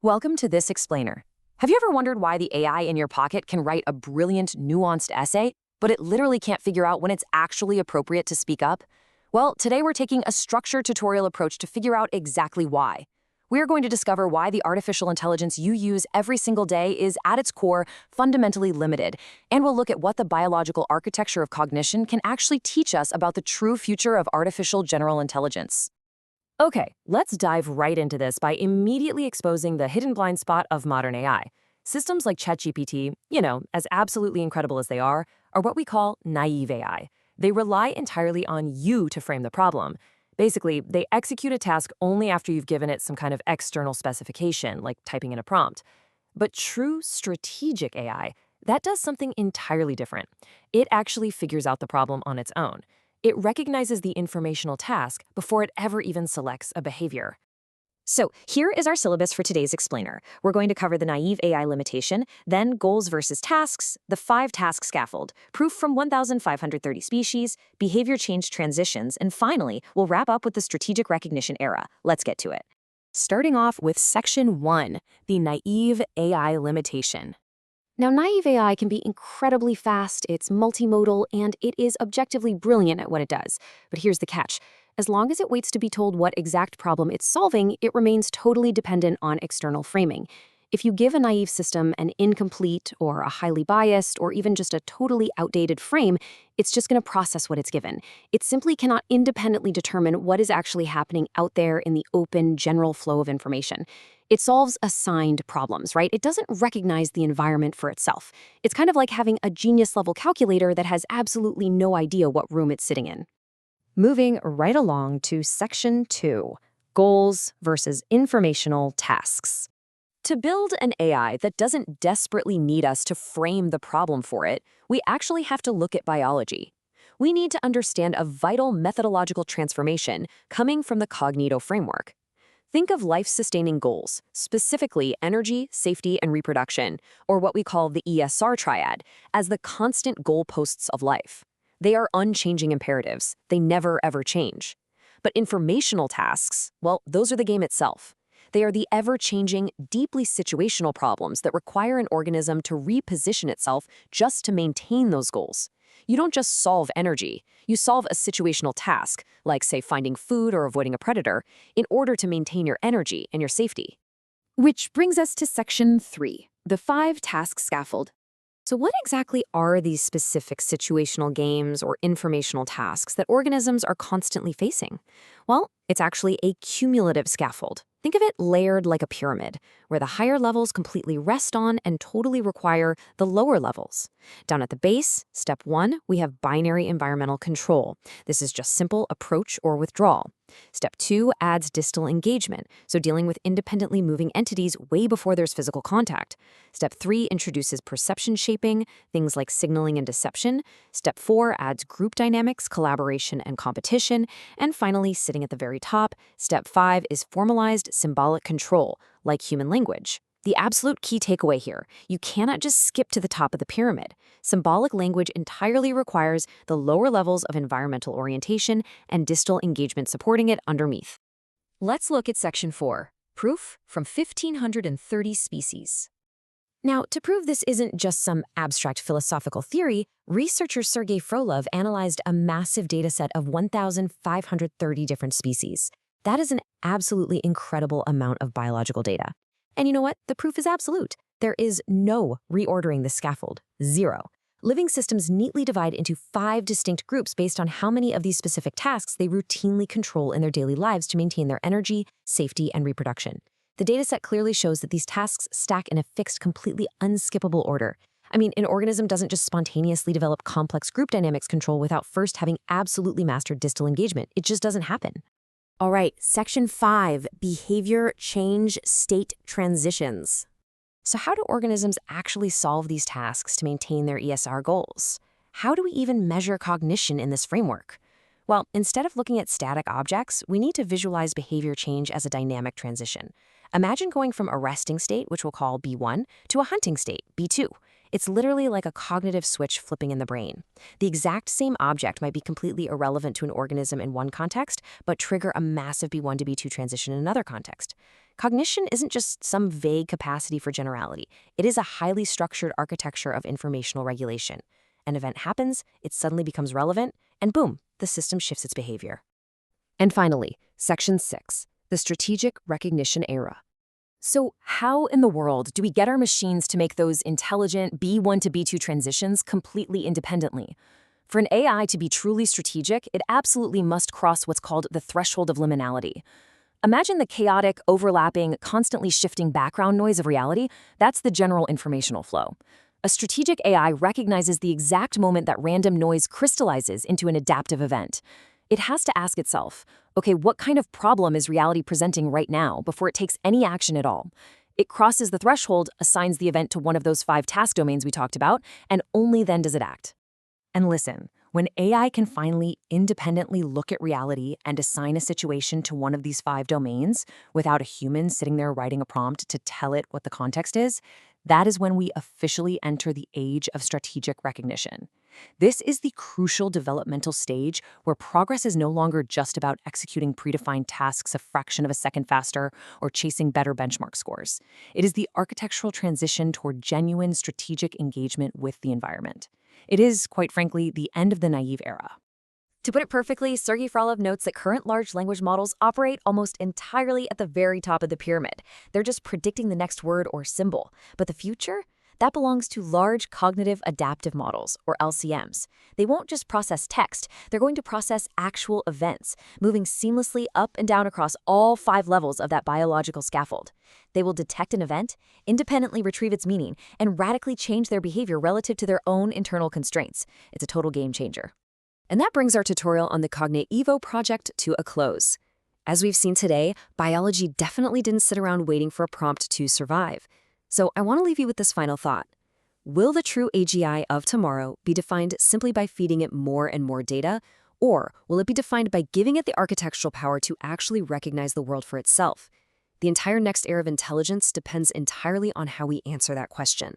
Welcome to This Explainer. Have you ever wondered why the AI in your pocket can write a brilliant, nuanced essay, but it literally can't figure out when it's actually appropriate to speak up? Well, today we're taking a structured tutorial approach to figure out exactly why. We're going to discover why the artificial intelligence you use every single day is, at its core, fundamentally limited, and we'll look at what the biological architecture of cognition can actually teach us about the true future of artificial general intelligence. Okay, let's dive right into this by immediately exposing the hidden blind spot of modern AI. Systems like ChatGPT, as absolutely incredible as they are what we call naive AI. They rely entirely on you to frame the problem. Basically, they execute a task only after you've given it some kind of external specification, like typing in a prompt. But true strategic AI, that does something entirely different. It actually figures out the problem on its own. It recognizes the informational task before it ever even selects a behavior. So here is our syllabus for today's explainer. We're going to cover the naive AI limitation, then goals versus tasks, the 5-task scaffold, proof from 1,530 species, behavior change transitions, and finally, we'll wrap up with the strategic recognition era. Let's get to it. Starting off with Section 1, the naive AI limitation. Now, naive AI can be incredibly fast, it's multimodal, and it is objectively brilliant at what it does. But here's the catch. As long as it waits to be told what exact problem it's solving, it remains totally dependent on external framing. If you give a naive system an incomplete or a highly biased or even just a totally outdated frame, it's just going to process what it's given. It simply cannot independently determine what is actually happening out there in the open, general flow of information. It solves assigned problems, right? It doesn't recognize the environment for itself. It's kind of like having a genius-level calculator that has absolutely no idea what room it's sitting in. Moving right along to Section 2, goals versus informational tasks. To build an AI that doesn't desperately need us to frame the problem for it, we actually have to look at biology. We need to understand a vital methodological transformation coming from the Cognito framework. Think of life-sustaining goals, specifically energy, safety, and reproduction, or what we call the ESR triad, as the constant goalposts of life. They are unchanging imperatives. They never, ever change. But informational tasks, well, those are the game itself. They are the ever-changing, deeply situational problems that require an organism to reposition itself just to maintain those goals. You don't just solve energy. You solve a situational task, like, say, finding food or avoiding a predator, in order to maintain your energy and your safety. Which brings us to Section 3, the 5-task scaffold. So what exactly are these specific situational games or informational tasks that organisms are constantly facing? Well, it's actually a cumulative scaffold. Think of it layered like a pyramid, where the higher levels completely rest on and totally require the lower levels. Down at the base, step 1, we have binary environmental control. This is just simple approach or withdrawal. Step 2 adds distal engagement, so dealing with independently moving entities way before there's physical contact. Step 3 introduces perception shaping, things like signaling and deception. Step 4 adds group dynamics, collaboration, and competition. And finally, sitting at the very top, step 5 is formalized symbolic control, like human language. The absolute key takeaway here, you cannot just skip to the top of the pyramid. Symbolic language entirely requires the lower levels of environmental orientation and distal engagement supporting it underneath. Let's look at Section 4, proof from 1,530 species. Now, to prove this isn't just some abstract philosophical theory, researcher Sergei Frolov analyzed a massive dataset of 1,530 different species. That is an absolutely incredible amount of biological data. And you know what? The proof is absolute. There is no reordering the scaffold. Zero. Living systems neatly divide into 5 distinct groups based on how many of these specific tasks they routinely control in their daily lives to maintain their energy, safety, and reproduction. The dataset clearly shows that these tasks stack in a fixed, completely unskippable order. I mean, an organism doesn't just spontaneously develop complex group dynamics control without first having absolutely mastered distal engagement. It just doesn't happen. All right, Section 5, behavior change state transitions. So how do organisms actually solve these tasks to maintain their ESR goals? How do we even measure cognition in this framework? Well, instead of looking at static objects, we need to visualize behavior change as a dynamic transition. Imagine going from a resting state, which we'll call B1, to a hunting state, B2. It's literally like a cognitive switch flipping in the brain. The exact same object might be completely irrelevant to an organism in one context, but trigger a massive B1 to B2 transition in another context. Cognition isn't just some vague capacity for generality. It is a highly structured architecture of informational regulation. An event happens, it suddenly becomes relevant, and boom, the system shifts its behavior. And finally, Section 6, the strategic recognition era. So how in the world do we get our machines to make those intelligent B1 to B2 transitions completely independently? For an AI to be truly strategic, it absolutely must cross what's called the threshold of liminality. Imagine the chaotic, overlapping, constantly shifting background noise of reality. That's the general informational flow. A strategic AI recognizes the exact moment that random noise crystallizes into an adaptive event. It has to ask itself, okay, what kind of problem is reality presenting right now before it takes any action at all? It crosses the threshold, assigns the event to one of those 5 task domains we talked about, and only then does it act. And listen, when AI can finally independently look at reality and assign a situation to one of these 5 domains without a human sitting there writing a prompt to tell it what the context is, that is when we officially enter the age of strategic recognition. This is the crucial developmental stage where progress is no longer just about executing predefined tasks a fraction of a second faster or chasing better benchmark scores. It is the architectural transition toward genuine strategic engagement with the environment. It is, quite frankly, the end of the naive era. To put it perfectly, Sergey Frolov notes that current large language models operate almost entirely at the very top of the pyramid. They're just predicting the next word or symbol. But the future? That belongs to large cognitive adaptive models, or LCMs. They won't just process text, they're going to process actual events, moving seamlessly up and down across all 5 levels of that biological scaffold. They will detect an event, independently retrieve its meaning, and radically change their behavior relative to their own internal constraints. It's a total game changer. And that brings our tutorial on the Cognate Evo project to a close. As we've seen today, biology definitely didn't sit around waiting for a prompt to survive. So I want to leave you with this final thought. Will the true AGI of tomorrow be defined simply by feeding it more and more data, or will it be defined by giving it the architectural power to actually recognize the world for itself? The entire next era of intelligence depends entirely on how we answer that question.